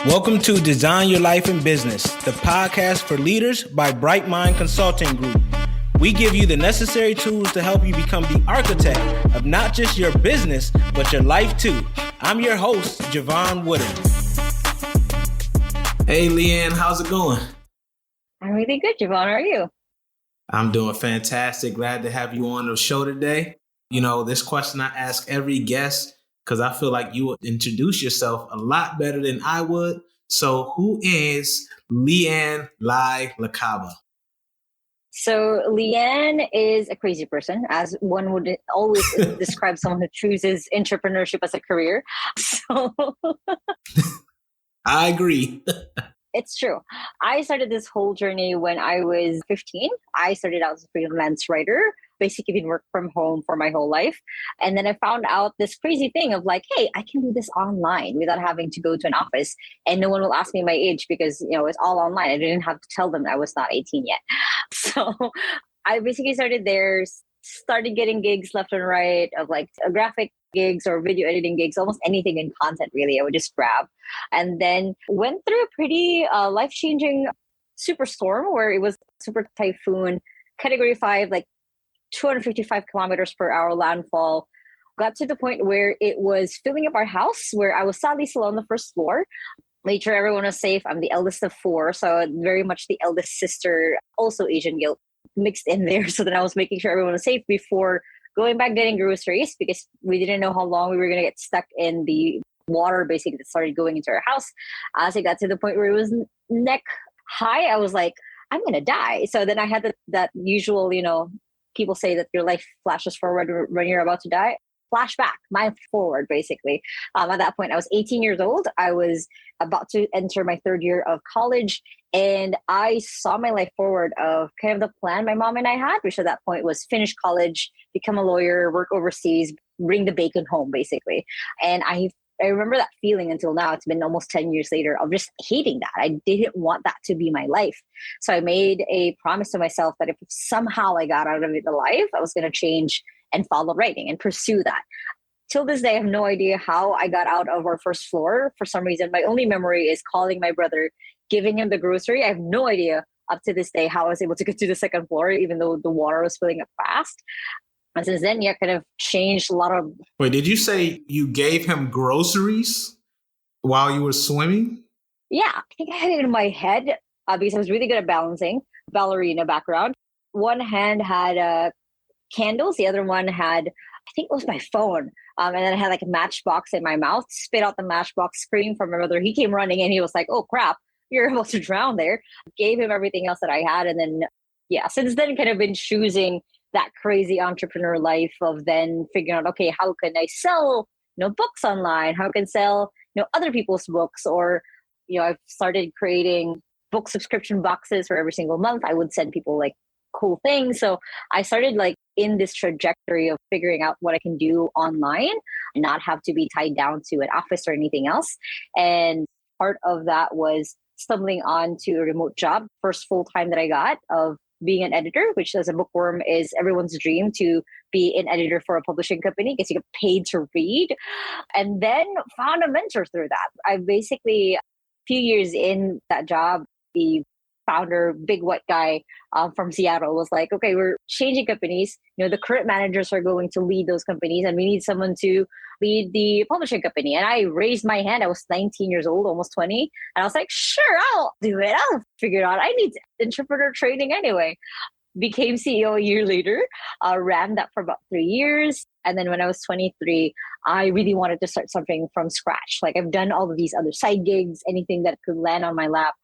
Welcome to Design Your Life in Business, the podcast for leaders by Bright Mind Consulting Group. We give you the necessary tools to help you become the architect of not just your business, but your life too. I'm your host, Jevon Wooden. Hey, Le-An, how's it going? I'm really good, Jevon. How are you? I'm doing fantastic. Glad to have you on the show today. You know, this question I ask every guest because I feel like you would introduce yourself a lot better than I would. So who is Le-An Lai Lacaba? So Le-An is a crazy person, as one would always describe someone who chooses entrepreneurship as a career. So I agree. It's true. I started this whole journey when I was 15. I started out as a freelance writer, basically been work from home for my whole life. And then I found out this crazy thing of like, hey, I can do this online without having to go to an office. And no one will ask me my age because, it's all online. I didn't have to tell them I was not 18 yet. So I basically started there, started getting gigs left and right of like graphic gigs or video editing gigs, almost anything in content really, I would just grab. And then went through a pretty life-changing superstorm where it was super typhoon, category 5, like 255 kilometers per hour landfall. Got to the point where it was filling up our house where I was sadly still on the first floor. Made sure everyone was safe. I'm the eldest of 4, so very much the eldest sister, also Asian guilt mixed in there. So then I was making sure everyone was safe before going back getting groceries because we didn't know how long we were going to get stuck in the water basically that started going into our house. As it got to the point where it was neck high, I was like, I'm going to die. So then I had that usual, people say that your life flashes forward when you're about to die. Flashback, mind forward, basically. At that point, I was 18 years old. I was about to enter my 3rd year of college. And I saw my life forward of kind of the plan my mom and I had, which at that point was finish college, become a lawyer, work overseas, bring the bacon home, basically. And I remember that feeling until now. It's been almost 10 years later of just hating that. I didn't want that to be my life. So I made a promise to myself that if somehow I got out of it alive, I was going to change and follow writing and pursue that. Till this day, I have no idea how I got out of our first floor. For some reason, my only memory is calling my brother, giving him the grocery. I have no idea up to this day how I was able to get to the 2nd floor, even though the water was filling up fast. And since then, kind of changed a lot of... Wait, did you say you gave him groceries while you were swimming? Yeah, I think I had it in my head because I was really good at balancing, ballerina background. One hand had candles, the other one had, I think it was my phone. And then I had like a matchbox in my mouth, spit out the matchbox, screamed for my brother. He came running and he was like, oh crap, you're about to drown there. Gave him everything else that I had. And then, since then kind of been choosing that crazy entrepreneur life of then figuring out, okay, how can I sell, books online? How can I sell, other people's books? Or, I've started creating book subscription boxes for every single month. I would send people like cool things. So I started like in this trajectory of figuring out what I can do online and not have to be tied down to an office or anything else. And part of that was stumbling onto a remote job, first full time that I got of being an editor, which as a bookworm is everyone's dream to be an editor for a publishing company because you get paid to read. And then found a mentor through that. I basically, a few years in that job, the founder, big white guy from Seattle was like, okay, we're changing companies. The current managers are going to lead those companies and we need someone to lead the publishing company. And I raised my hand. I was 19 years old, almost 20. And I was like, sure, I'll do it. I'll figure it out. I need interpreter training anyway. Became CEO a year later, ran that for about 3 years. And then when I was 23, I really wanted to start something from scratch. Like I've done all of these other side gigs, anything that could land on my lap.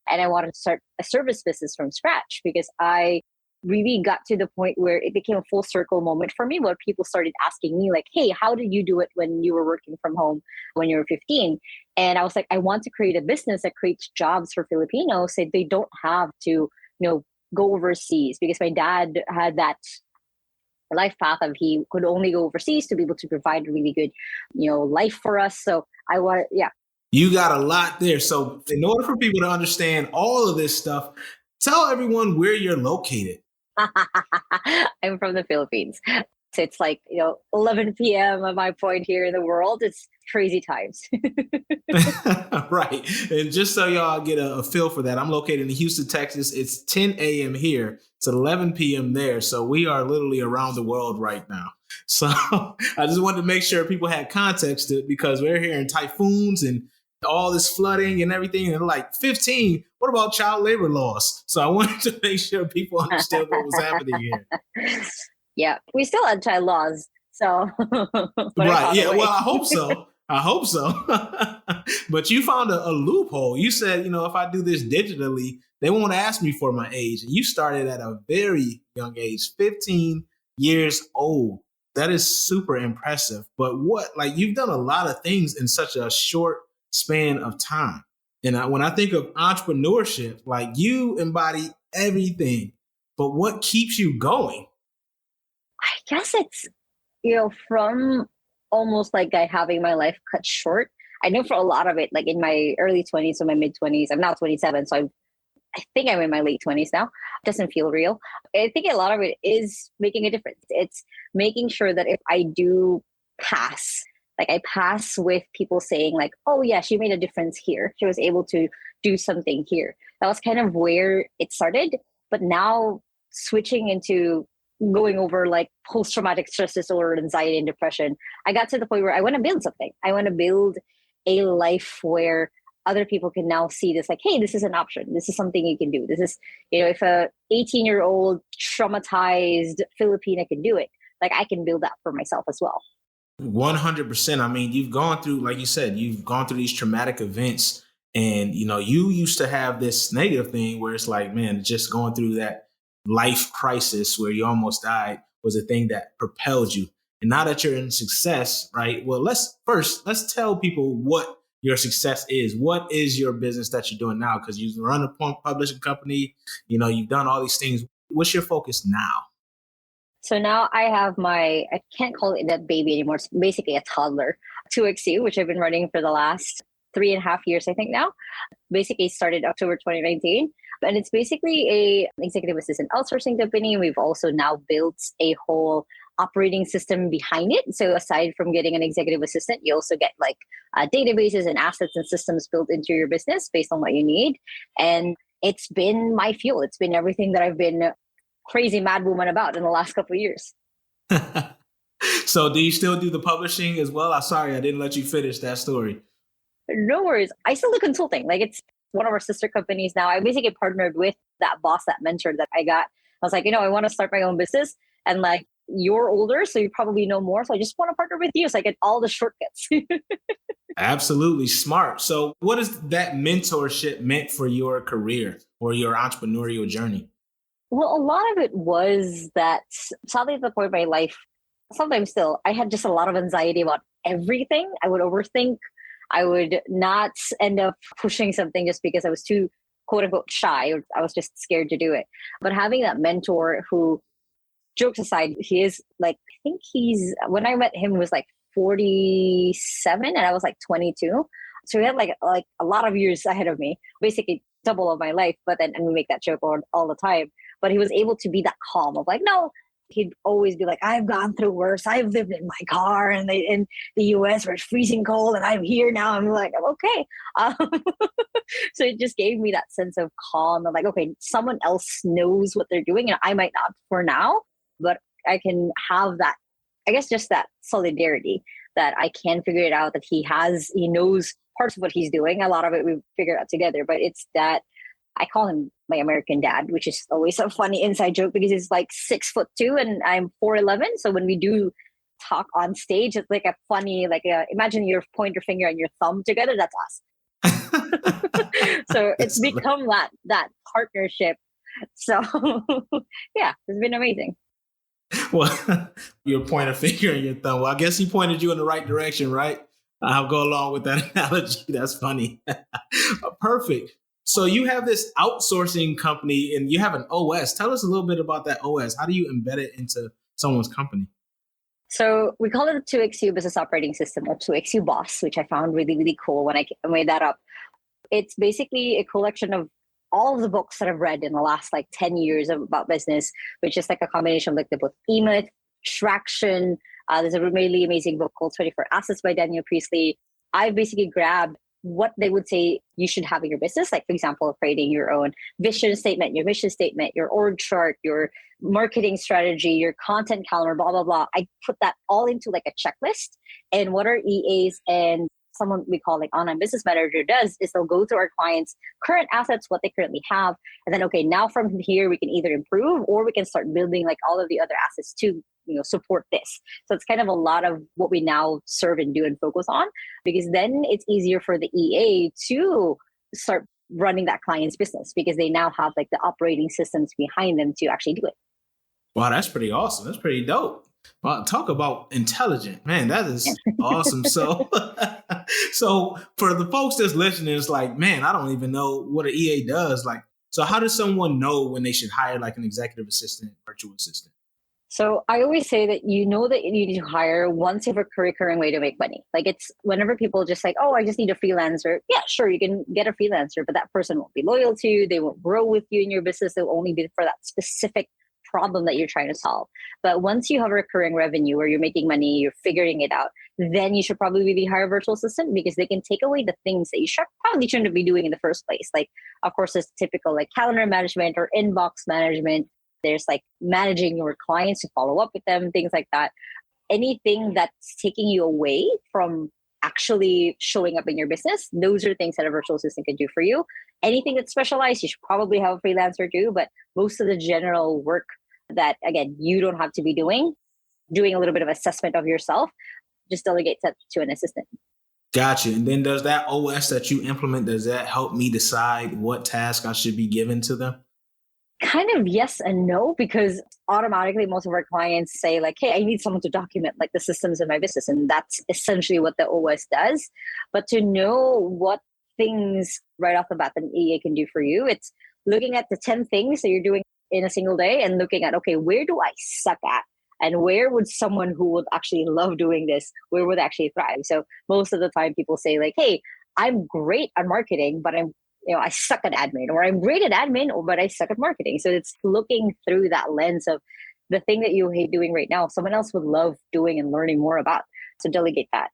And I wanted to start a service business from scratch because I really got to the point where it became a full circle moment for me where people started asking me like, hey, how did you do it when you were working from home when you were 15? And I was like, I want to create a business that creates jobs for Filipinos so they don't have to, go overseas because my dad had that life path of he could only go overseas to be able to provide a really good, life for us. So I want, You got a lot there. So in order for people to understand all of this stuff, tell everyone where you're located. I'm from the Philippines. So it's like, 11 p.m. at my point here in the world. It's crazy times. Right. And just so y'all get a feel for that, I'm located in Houston, Texas. It's 10 a.m. here. It's 11 p.m. there. So we are literally around the world right now. So I just wanted to make sure people had context to it because we're hearing typhoons and all this flooding and everything. And like 15, what about child labor laws? So I wanted to make sure people understood what was happening here. Yeah, we still had child laws. So, right. Yeah. Well, I hope so. I hope so. But you found a loophole. You said, if I do this digitally, they won't ask me for my age. And you started at a very young age, 15 years old. That is super impressive. But you've done a lot of things in such a short span of time. And when I think of entrepreneurship, like you embody everything. But what keeps you going? I guess it's, from almost like having my life cut short. I know for a lot of it, like in my early 20s or my mid 20s, I'm now 27. So I think I'm in my late 20s now. It doesn't feel real. I think a lot of it is making a difference. It's making sure that if I do pass, like I pass with people saying like, oh yeah, she made a difference here. She was able to do something here. That was kind of where it started. But now switching into going over like post-traumatic stress disorder, anxiety and depression, I got to the point where I want to build something. I want to build a life where other people can now see this like, hey, this is an option. This is something you can do. This is, if a 18-year-old traumatized Filipina can do it, like I can build that for myself as well. 100%. I mean, you've gone through, like you said, you've gone through these traumatic events and, you used to have this negative thing where it's like, man, just going through that life crisis where you almost died was a thing that propelled you. And now that you're in success, right? Well, let's tell people what your success is. What is your business that you're doing now? Because you run a publishing company, you've done all these things. What's your focus now? So now I have I can't call it a baby anymore. It's basically a toddler, 2XU, which I've been running for the last 3.5 years, I think now. Basically started October 2019. And it's basically a executive assistant outsourcing company. We've also now built a whole operating system behind it. So aside from getting an executive assistant, you also get like databases and assets and systems built into your business based on what you need. And it's been my fuel. It's been everything that I've been crazy mad woman about in the last couple of years. So do you still do the publishing as well? I'm sorry, I didn't let you finish that story. No worries. I still do consulting. Like it's one of our sister companies now. I basically partnered with that boss, that mentor that I got. I was like, I want to start my own business. And like, you're older, so you probably know more. So I just want to partner with you so I get all the shortcuts. Absolutely smart. So what has that mentorship meant for your career or your entrepreneurial journey? Well, a lot of it was that sadly at the point of my life, sometimes still, I had just a lot of anxiety about everything. I would overthink. I would not end up pushing something just because I was too, quote unquote, shy, or I was just scared to do it. But having that mentor who, jokes aside, he is like, I think when I met him, was like 47 and I was like 22. So he had like a lot of years ahead of me, basically double of my life. But then, and we make that joke all the time. But he was able to be that calm of like, no, he'd always be like, I've gone through worse. I've lived in my car in the US where it's freezing cold and I'm here now. I'm like, okay. So it just gave me that sense of calm. I'm like, okay, someone else knows what they're doing and I might not for now, but I can have that, I guess, just that solidarity that I can figure it out, that he knows parts of what he's doing. A lot of it we figure out together, but it's that I call him my American dad, which is always a funny inside joke because he's like 6'2" and I'm 4'11". So when we do talk on stage, it's like a funny, imagine your pointer finger and your thumb together. That's us. So it's become that partnership. So yeah, it's been amazing. Well, your pointer finger and your thumb. Well, I guess he pointed you in the right direction, right? I'll go along with that analogy. That's funny. Perfect. So you have this outsourcing company and you have an OS. Tell us a little bit about that OS. How do you embed it into someone's company? So we call it the 2XU business operating system, or 2XU boss, which I found really, really cool when I made that up. It's basically a collection of all of the books that I've read in the last 10 years about business, which is like a combination of the book email, traction. There's a really amazing book called 24 Assets by Daniel Priestley. I basically grabbed what they would say you should have in your business. Like, for example, creating your own vision statement, your mission statement, your org chart, your marketing strategy, your content calendar, blah, blah, blah. I put that all into like a checklist. And what our EAs and someone we call like online business manager does is they'll go through our clients' current assets, what they currently have. And then, okay, now from here, we can either improve or we can start building like all of the other assets to support this. So it's kind of a lot of what we now serve and do and focus on, because then it's easier for the EA to start running that client's business because they now have like the operating systems behind them to actually do it. Wow, that's pretty awesome. That's pretty dope. Well, talk about intelligent, man. That is awesome. So, so for the folks that's listening, it's like, man, I don't even know what an EA does. Like, so how does someone know when they should hire like an executive assistant, virtual assistant? So I always say that you know that you need to hire once you have a recurring way to make money. Like, it's whenever people just like, oh, I just need a freelancer. Yeah, sure, you can get a freelancer, but that person won't be loyal to you. They won't grow with you in your business. They'll only be for that specific problem that you're trying to solve. But once you have a recurring revenue where you're making money, you're figuring it out, then you should probably really hire a virtual assistant because they can take away the things that you probably shouldn't be doing in the first place. Like, of course, there's typical like calendar management or inbox management. There's like managing your clients to follow up with them, things like that. Anything that's taking you away from actually showing up in your business, those are things that a virtual assistant can do for you. Anything that's specialized, you should probably have a freelancer do, but most of the general work that, again, you don't have to be doing a little bit of assessment of yourself, just delegate that to an assistant. Gotcha. And then does that OS that you implement, does that help me decide what task I should be given to them? Kind of yes and no, because automatically most of our clients say like, hey, I need someone to document like the systems in my business. And that's essentially what the OS does. But to know what things right off the bat an EA can do for you, it's looking at the 10 things that you're doing in a single day and looking at, okay, where do I suck at? And where would someone who would actually love doing this, where would actually thrive? So most of the time people say like, hey, I'm great at marketing, but I suck at admin, or I'm great at admin, but I suck at marketing. So it's looking through that lens of the thing that you hate doing right now, someone else would love doing and learning more about. So delegate that.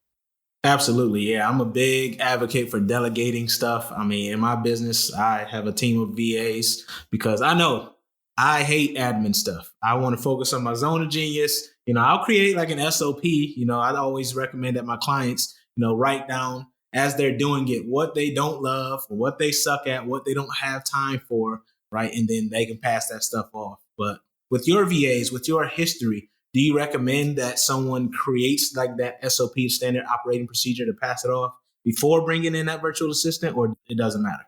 Absolutely. Yeah. I'm a big advocate for delegating stuff. I mean, in my business, I have a team of VAs because I know I hate admin stuff. I want to focus on my zone of genius. I'll create like an SOP. I'd always recommend that my clients, write down as they're doing it, what they don't love, what they suck at, what they don't have time for, right? And then they can pass that stuff off. But with your VAs, with your history, do you recommend that someone creates like that SOP, standard operating procedure, to pass it off before bringing in that virtual assistant, or it doesn't matter?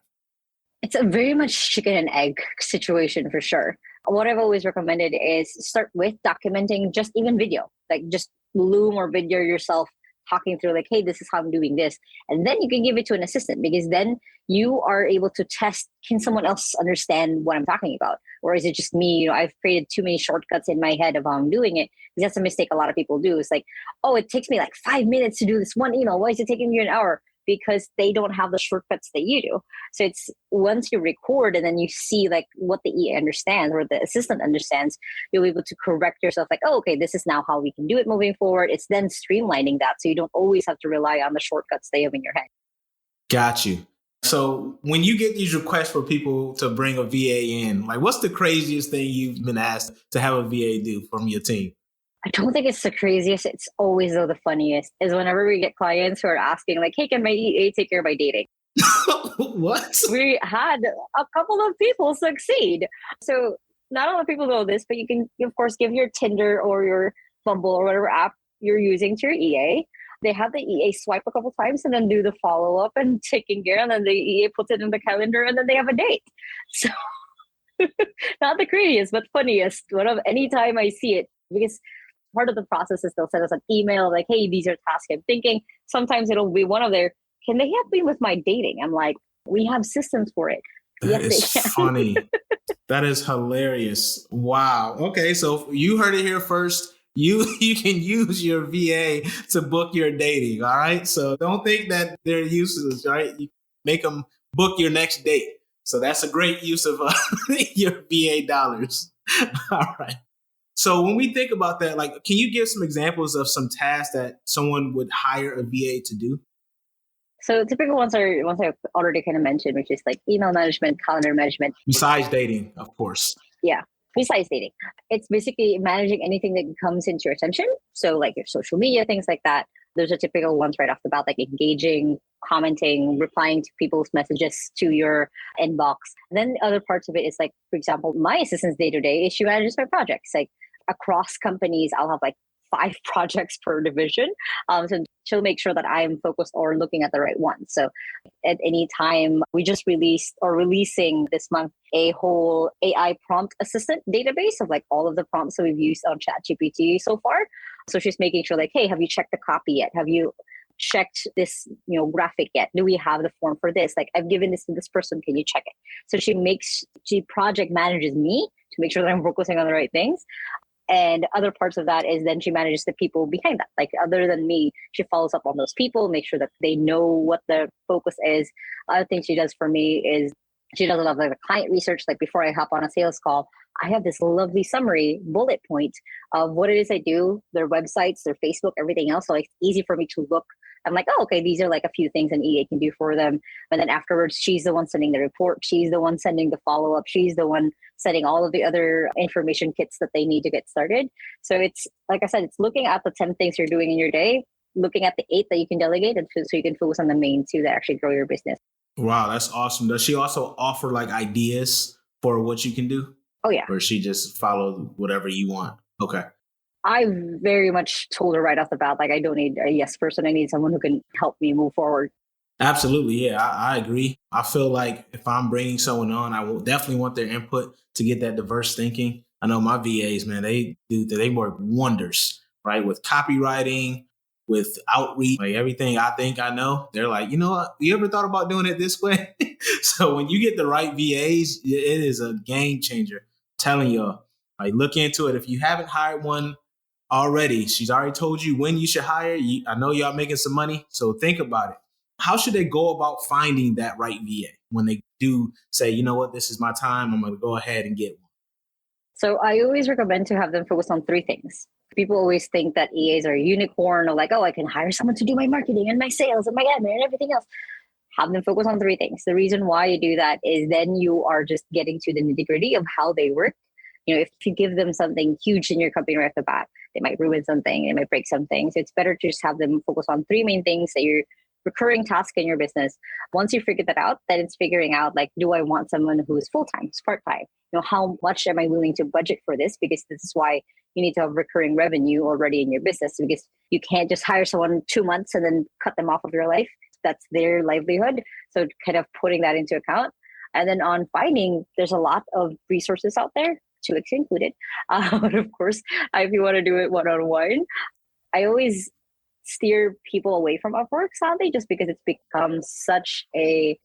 It's a very much chicken and egg situation for sure. What I've always recommended is start with documenting just even video, like just Loom or video yourself talking through like, hey, this is how I'm doing this. And then you can give it to an assistant because then you are able to test, can someone else understand what I'm talking about? Or is it just me? I've created too many shortcuts in my head of how I'm doing it. Because that's a mistake a lot of people do. It's like, oh, it takes me like 5 minutes to do this one email. Why is it taking you an hour? Because they don't have the shortcuts that you do. So it's once you record and then you see like what the EA understands or the assistant understands, you'll be able to correct yourself like, oh, okay, this is now how we can do it moving forward. It's then streamlining that so you don't always have to rely on the shortcuts they have in your head. Got you. So when you get these requests for people to bring a VA in, like what's the craziest thing you've been asked to have a VA do from your team? I don't think it's the craziest. It's always, though, the funniest is whenever we get clients who are asking like, hey, can my EA take care of my dating? What? We had a couple of people succeed. So not a lot of people know this, but you can, of course, give your Tinder or your Bumble or whatever app you're using to your EA. They have the EA swipe a couple times and then do the follow-up and taking care. And then the EA puts it in the calendar and then they have a date. So not the craziest, but funniest. Anytime I see it, because part of the process is they'll send us an email like, hey, these are tasks I'm thinking. Sometimes it'll be one of their, can they help me with my dating? I'm like, we have systems for it. That is funny. That is hilarious. Wow. Okay, so you heard it here first. You can use your VA to book your dating, all right? So don't think that they're useless, right? You make them book your next date. So that's a great use of your VA dollars. All right. So when we think about that, like, can you give some examples of some tasks that someone would hire a VA to do? So typical ones I already kind of mentioned, which is like email management, calendar management. Besides dating, of course. Yeah. Besides dating, it's basically managing anything that comes into your attention. So like your social media, things like that. Those are typical ones right off the bat, like engaging, commenting, replying to people's messages to your inbox. And then other parts of it is like, for example, my assistant's day to day is she manages my projects. Like across companies, I'll have like 5 projects per division. So she'll make sure that I'm focused or looking at the right one. So at any time, we just released or releasing this month a whole AI prompt assistant database of like all of the prompts that we've used on ChatGPT so far. So she's making sure like, hey, have you checked the copy yet? Have you checked this, graphic yet? Do we have the form for this? Like I've given this to this person. Can you check it? So she project manages me to make sure that I'm focusing on the right things. And other parts of that is then she manages the people behind that. Like other than me, she follows up on those people, make sure that they know what the focus is. Other thing she does for me is she does a lot of like the client research. Like before I hop on a sales call, I have this lovely summary bullet point of what it is I do, their websites, their Facebook, everything else. So like, it's easy for me to look. I'm like, oh, okay, these are like a few things an EA can do for them. And then afterwards, she's the one sending the report. She's the one sending the follow-up. She's the one setting all of the other information kits that they need to get started. So it's, like I said, it's looking at the 10 things you're doing in your day, looking at the 8 that you can delegate, and so you can focus on the main 2 that actually grow your business. Wow, that's awesome. Does she also offer like ideas for what you can do? Oh, yeah. Or she just follow whatever you want? Okay. I very much told her right off the bat, like, I don't need a yes person. I need someone who can help me move forward. Absolutely. Yeah, I agree. I feel like if I'm bringing someone on, I will definitely want their input to get that diverse thinking. I know my VAs, man, they work wonders, right? With copywriting, with outreach, like everything I think I know, they're like, you know what? You ever thought about doing it this way? So when you get the right VAs, it is a game changer. I'm telling you, like look into it. If you haven't hired one already, she's already told you when you should hire. I know y'all making some money, so think about it. How should they go about finding that right VA when they do say, you know what, this is my time, I'm going to go ahead and get one? So I always recommend to have them focus on 3 things. People always think that EAs are a unicorn or like, oh, I can hire someone to do my marketing and my sales and my admin and everything else. Have them focus on 3 things. The reason why you do that is then you are just getting to the nitty gritty of how they work. If you give them something huge in your company right off the bat, they might ruin something, they might break something. So it's better to just have them focus on 3 main things that you're recurring task in your business. Once you figure that out, then it's figuring out like, do I want someone who is full-time, who's part-time? How much am I willing to budget for this? Because this is why you need to have recurring revenue already in your business, because you can't just hire someone 2 months and then cut them off of your life. That's their livelihood. So kind of putting that into account. And then on finding, there's a lot of resources out there, 2X included. But of course, if you want to do it one-on-one, I always steer people away from Upwork, sadly, just because it's become such a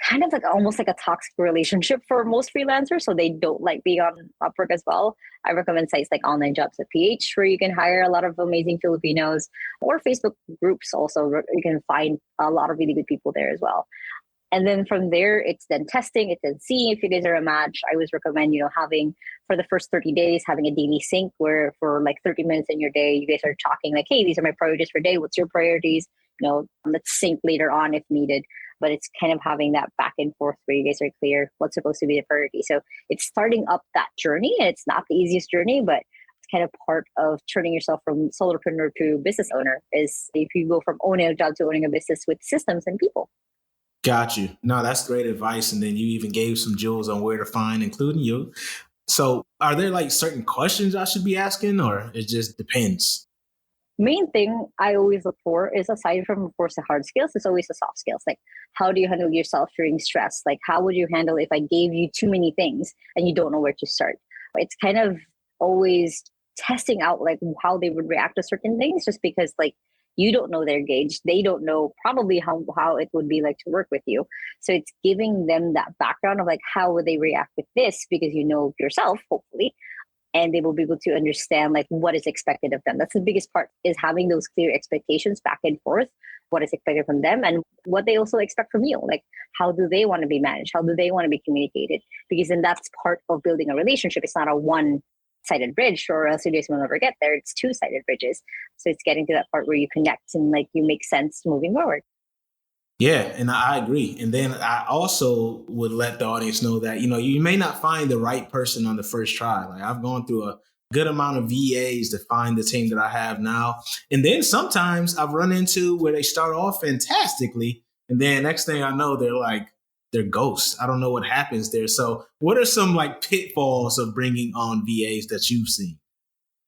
kind of like almost like a toxic relationship for most freelancers. So they don't like being on Upwork as well. I recommend sites like Online Jobs at PH, where you can hire a lot of amazing Filipinos, or Facebook groups also. You can find a lot of really good people there as well. And then from there, it's then testing, it's then seeing if you guys are a match. I always recommend, having for the first 30 days, having a daily sync where for like 30 minutes in your day, you guys are talking like, hey, these are my priorities for day. What's your priorities? Let's sync later on if needed. But it's kind of having that back and forth where you guys are clear what's supposed to be the priority. So it's starting up that journey. And it's not the easiest journey, but it's kind of part of turning yourself from solopreneur to business owner is if you go from owning a job to owning a business with systems and people. Got you. No, that's great advice. And then you even gave some jewels on where to find, including you. So are there like certain questions I should be asking, or it just depends? Main thing I always look for is, aside from, of course, the hard skills, is always the soft skills. Like, how do you handle yourself during stress? Like, how would you handle if I gave you too many things and you don't know where to start? It's kind of always testing out like how they would react to certain things, just because like you don't know their gauge. They don't know probably how it would be like to work with you. So it's giving them that background of like, how would they react with this? Because you know yourself, hopefully, and they will be able to understand like what is expected of them. That's the biggest part, is having those clear expectations back and forth, what is expected from them and what they also expect from you. Like, how do they want to be managed? How do they want to be communicated? Because then that's part of building a relationship. It's not a one sided bridge, or else you just will never get there. It's two sided bridges. So it's getting to that part where you connect and like you make sense moving forward. Yeah, and I agree. And then I also would let the audience know that, you may not find the right person on the first try. Like I've gone through a good amount of VAs to find the team that I have now. And then sometimes I've run into where they start off fantastically. And then next thing I know, they're ghosts. I don't know what happens there. So what are some like pitfalls of bringing on VAs that you've seen?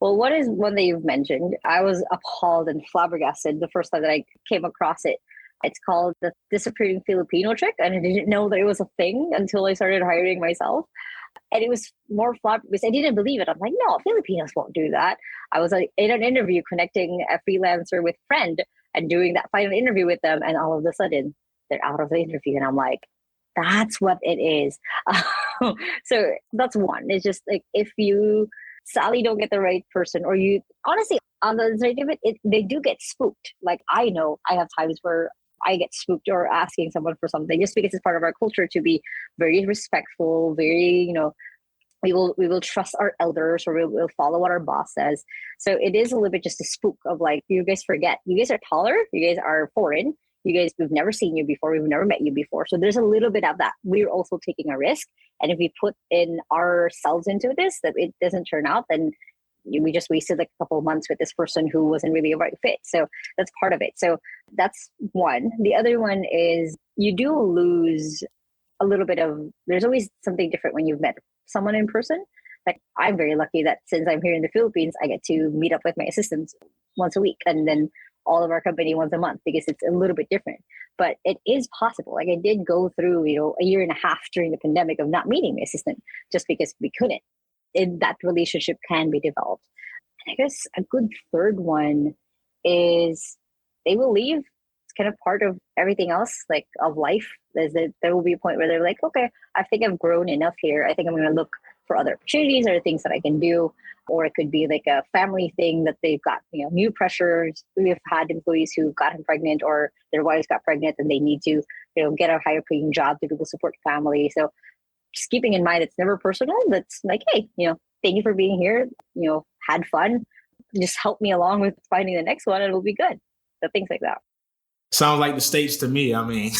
Well, what is one that you've mentioned? I was appalled and flabbergasted the first time that I came across it. It's called the disappearing Filipino trick. And I didn't know that it was a thing until I started hiring myself. And it was more flawed because I didn't believe it. I'm like, no, Filipinos won't do that. I was in an interview connecting a freelancer with a friend and doing that final interview with them. And all of a sudden, they're out of the interview. And I'm like, that's what it is. So that's one. It's just like if you sadly don't get the right person, or you honestly, on the other side of it, they do get spooked. Like I know I have times where I get spooked or asking someone for something just because it's part of our culture to be very respectful, very, we will trust our elders, or we'll follow what our boss says. So it is a little bit just a spook of like, you guys forget, you guys are taller, you guys are foreign, you guys, we've never seen you before, we've never met you before. So there's a little bit of that. We're also taking a risk. And if we put in ourselves into this, that it doesn't turn out, then we just wasted like a couple of months with this person who wasn't really a right fit. So that's part of it. So that's one. The other one is you do lose a little bit of, there's always something different when you've met someone in person. Like I'm very lucky that since I'm here in the Philippines, I get to meet up with my assistants once a week, and then all of our company once a month, because it's a little bit different. But it is possible. Like I did go through, a year and a half during the pandemic of not meeting my assistant just because we couldn't. That relationship can be developed. And I guess a good third one is they will leave. It's kind of part of everything else, like of life. There will be a point where they're like, okay, I think I've grown enough here. I think I'm going to look for other opportunities or things that I can do. Or it could be like a family thing that they've got, new pressures. We've had employees who gotten pregnant or their wives got pregnant and they need to, get a higher paying job to be able to support the family. So just keeping in mind, it's never personal. That's like, hey, thank you for being here. Had fun. Just help me along with finding the next one and it'll be good. So things like that. Sounds like the States to me. I mean,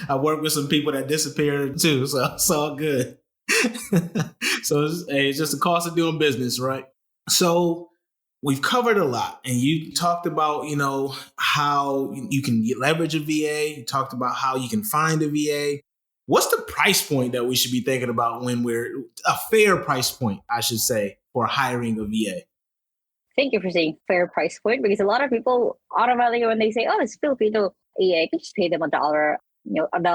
I work with some people that disappeared too, so it's all good. So it's just the cost of doing business, right? So we've covered a lot, and you talked about, how you can leverage a VA. You talked about how you can find a VA. What's the price point that we should be thinking about when we're a fair price point, I should say, for hiring a VA? Thank you for saying fair price point, because a lot of people automatically, when they say, oh, it's Filipino VA, you just pay them $1, $1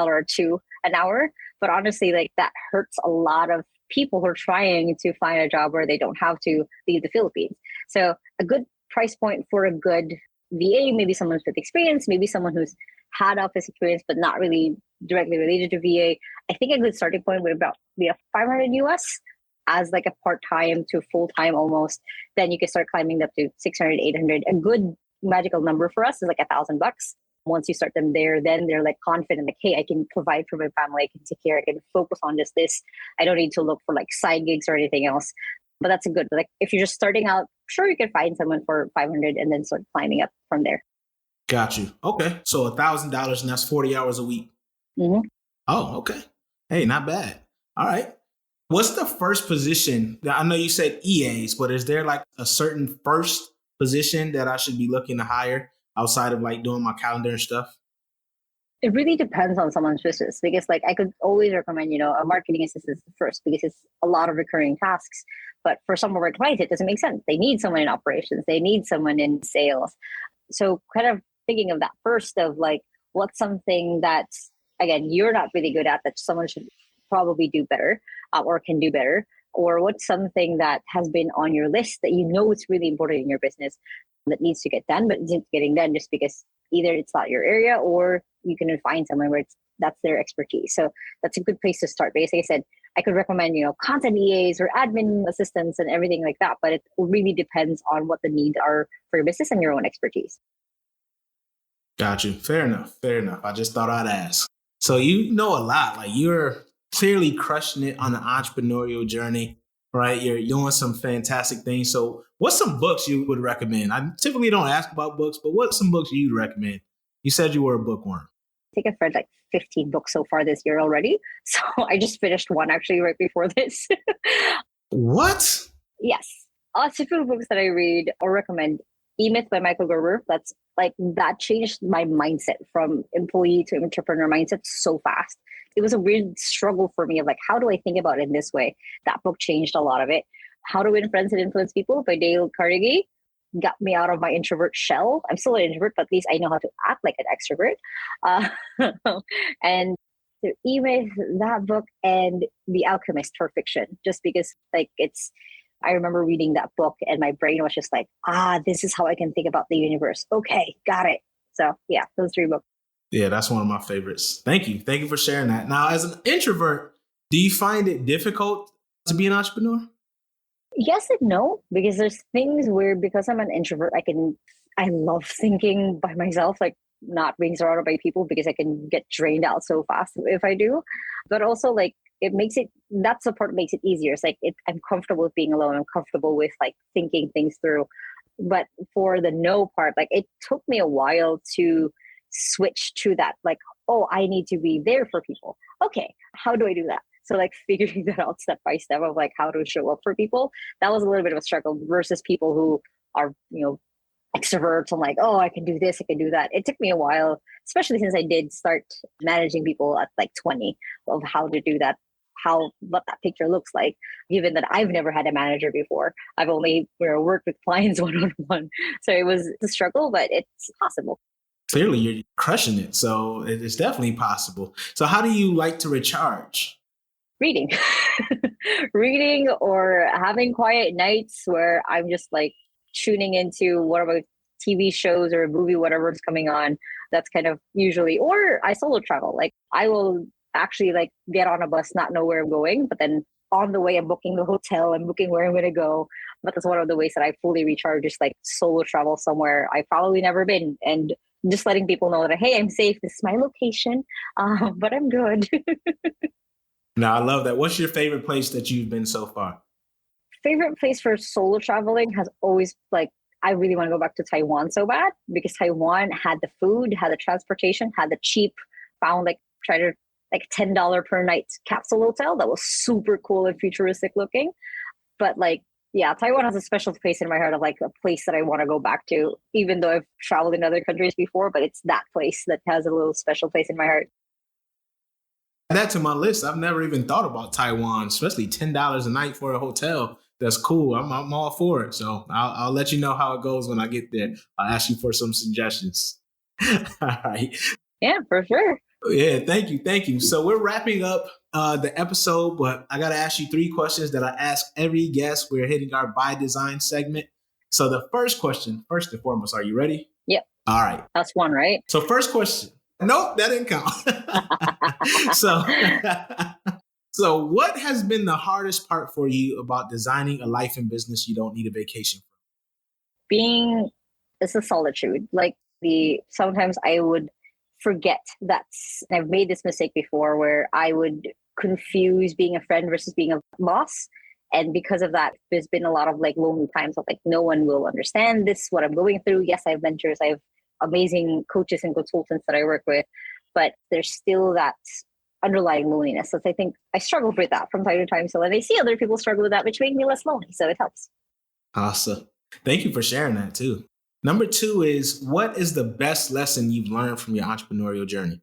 or $2 an hour. But honestly, like that hurts a lot of people who are trying to find a job where they don't have to leave the Philippines. So a good price point for a good VA, maybe someone with experience, maybe someone who's had office experience, but not really directly related to VA. I think a good starting point would be a 500 US as like a part-time to full-time almost. Then you can start climbing up to 600, 800. A good magical number for us is like $1,000. Once you start them there, then they're like confident, like, hey, I can provide for my family, I can take care, I can focus on just this. I don't need to look for like side gigs or anything else. But that's a good, like if you're just starting out, sure, you can find someone for 500 and then start climbing up from there. Got you. Okay. So $1,000 and that's 40 hours a week. Mm-hmm. Oh, okay. Hey, not bad. All right. What's the first position? I know you said EAs, but is there like a certain first position that I should be looking to hire outside of like doing my calendar and stuff? It really depends on someone's business, because like I could always recommend, a marketing assistant first because it's a lot of recurring tasks. But for some of our clients, it doesn't make sense. They need someone in operations. They need someone in sales. So kind of thinking of that first of like, what's something that, again, you're not really good at that someone should probably do better or can do better? Or what's something that has been on your list that it's really important in your business that needs to get done, but isn't getting done just because either it's not your area or you can find someone where that's their expertise. So that's a good place to start. But as I said, I could recommend, content EAs or admin assistants and everything like that, but it really depends on what the needs are for your business and your own expertise. Got you. Fair enough. Fair enough. I just thought I'd ask. So you know a lot. Like you're clearly crushing it on the entrepreneurial journey. right? You're doing some fantastic things. So what's some books you would recommend? I typically don't ask about books, but what's some books you'd recommend? You said you were a bookworm. I think I've read like 15 books so far this year already. So I just finished one actually right before this. What? Yes. Typical books that I read or recommend. E-Myth by Michael Gerber. That's like, that changed my mindset from employee to entrepreneur mindset so fast. It was a weird struggle for me of like, how do I think about it in this way? That book changed a lot of it. How to Win Friends and Influence People by Dale Carnegie got me out of my introvert shell. I'm still an introvert, but at least I know how to act like an extrovert. And the E-Myth, that book, and The Alchemist for fiction, just because like I remember reading that book and my brain was just like, this is how I can think about the universe. Okay, got it. So yeah, those 3 books. Yeah, that's one of my favorites. Thank you. Thank you for sharing that. Now, as an introvert, do you find it difficult to be an entrepreneur? Yes and no, because there's things where because I'm an introvert, I love thinking by myself, like not being surrounded by people because I can get drained out so fast if I do. But also like that's the part that makes it easier. It's like I'm comfortable with being alone. I'm comfortable with like thinking things through. But for the no part, like it took me a while to switch to that. Like, oh, I need to be there for people. Okay, how do I do that? So like figuring that out step by step of like how to show up for people, that was a little bit of a struggle versus people who are, extroverts and like, oh, I can do this, I can do that. It took me a while, especially since I did start managing people at like 20 of how to do that, what that picture looks like, given that I've never had a manager before. I've only worked with clients one-on-one. So it was a struggle, but it's possible. Clearly, you're crushing it. So it's definitely possible. So how do you like to recharge? Reading. Reading or having quiet nights where I'm just like tuning into whatever TV shows or a movie, whatever's coming on. That's kind of usually, or I solo travel. Like I will actually like get on a bus, not know where I'm going, but then on the way I'm booking the hotel, I'm booking where I'm going to go. But that's one of the ways that I fully recharge, just like solo travel somewhere I've probably never been, and just letting people know that, hey, I'm safe. This is my location, but I'm good. No, I love that. What's your favorite place that you've been so far? Favorite place for solo traveling has always like, I really want to go back to Taiwan so bad because Taiwan had the food, had the transportation, had the cheap, found like $10 per night capsule hotel that was super cool and futuristic looking. But like, yeah, Taiwan has a special place in my heart of like a place that I want to go back to, even though I've traveled in other countries before, but it's that place that has a little special place in my heart. Add that to my list. I've never even thought about Taiwan, especially $10 a night for a hotel. That's cool. I'm all for it. So I'll let you know how it goes when I get there. I'll ask you for some suggestions. All right. Yeah, for sure. Yeah, thank you. Thank you. So we're wrapping up the episode, but I got to ask you 3 questions that I ask every guest. We're hitting our by design segment. So the first question, first and foremost, are you ready? Yep. All right. That's one, right? So first question. Nope, that didn't count. So what has been the hardest part for you about designing a life and business you don't need a vacation from? It's a solitude. Like sometimes I would forget that I've made this mistake before where I would confuse being a friend versus being a boss. And because of that, there's been a lot of like lonely times of like, no one will understand this, what I'm going through. Yes, I have mentors. I have amazing coaches and consultants that I work with, but there's still that underlying loneliness. So I think I struggle with that from time to time. So when I see other people struggle with that, which makes me less lonely. So it helps. Awesome. Thank you for sharing that too. Number 2 is, what is the best lesson you've learned from your entrepreneurial journey?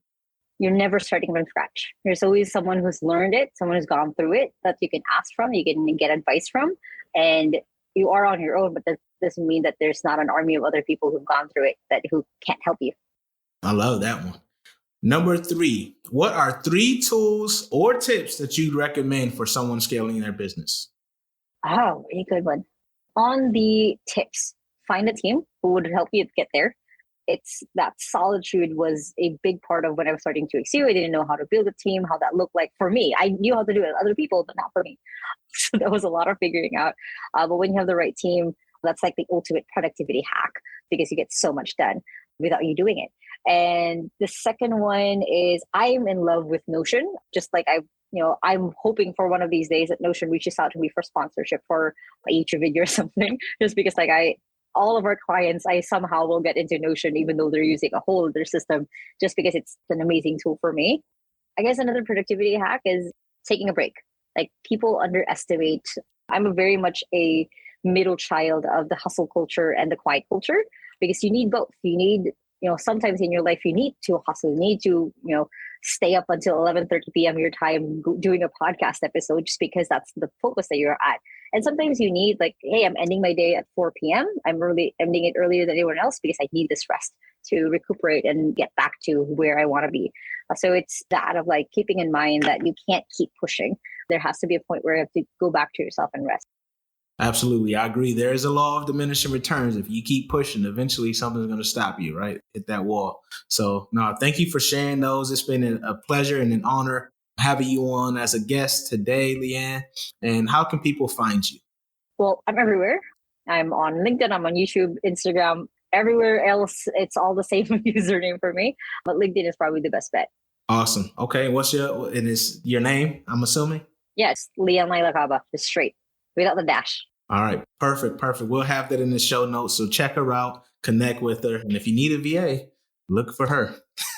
You're never starting from scratch. There's always someone who's learned it, someone who's gone through it that you can ask from, you can get advice from, and you are on your own, but that doesn't mean that there's not an army of other people who've gone through it who can't help you. I love that one. Number 3, what are 3 tools or tips that you'd recommend for someone scaling their business? Oh, really good one. On the tips, find a team who would help you get there. It's that solitude was a big part of when I was starting to XU. I didn't know how to build a team, how that looked like for me. I knew how to do it with other people, but not for me. So that was a lot of figuring out. But when you have the right team, that's like the ultimate productivity hack because you get so much done without you doing it. And the second one is I'm in love with Notion. Just like I'm hoping for one of these days that Notion reaches out to me for sponsorship for each video or something, just because all of our clients, I somehow will get into Notion, even though they're using a whole other system, just because it's an amazing tool for me. I guess another productivity hack is taking a break. Like, people underestimate, I'm very much a middle child of the hustle culture and the quiet culture, because you need both. You need, sometimes in your life, you need to hustle, you need to, stay up until 11:30 p.m. your time doing a podcast episode, just because that's the focus that you're at. And sometimes you need, like, hey, I'm ending my day at 4 p.m. I'm really ending it earlier than anyone else because I need this rest to recuperate and get back to where I want to be. So it's that of like keeping in mind that you can't keep pushing. There has to be a point where you have to go back to yourself and rest. Absolutely. I agree. There is a law of diminishing returns. If you keep pushing, eventually something's going to stop you, right? Hit that wall. So no, thank you for sharing those. It's been a pleasure and an honor having you on as a guest today, Le-An. And how can people find you? Well, I'm everywhere. I'm on LinkedIn, I'm on YouTube, Instagram, everywhere else. It's all the same username for me, but LinkedIn is probably the best bet. Awesome. Okay. And it's your name, I'm assuming? Yes. Le-An Lai Lacaba, just straight, without the dash. All right. Perfect. We'll have that in the show notes. So check her out, connect with her. And if you need a VA, look for her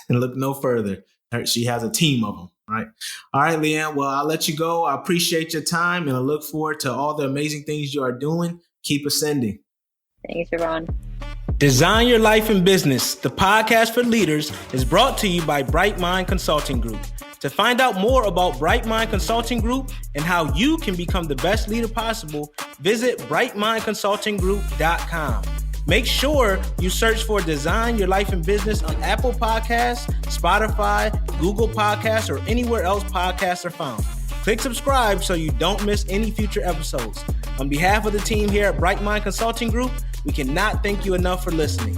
and look no further. She has a team of them, right? All right, Le-An. Well, I'll let you go. I appreciate your time and I look forward to all the amazing things you are doing. Keep ascending. Thanks, Jevon. Design Your Life in Business, the podcast for leaders, is brought to you by Bright Mind Consulting Group. To find out more about Bright Mind Consulting Group and how you can become the best leader possible, visit brightmindconsultinggroup.com. Make sure you search for Design Your Life in Business on Apple Podcasts, Spotify, Google Podcasts, or anywhere else podcasts are found. Click subscribe so you don't miss any future episodes. On behalf of the team here at Bright Mind Consulting Group, we cannot thank you enough for listening.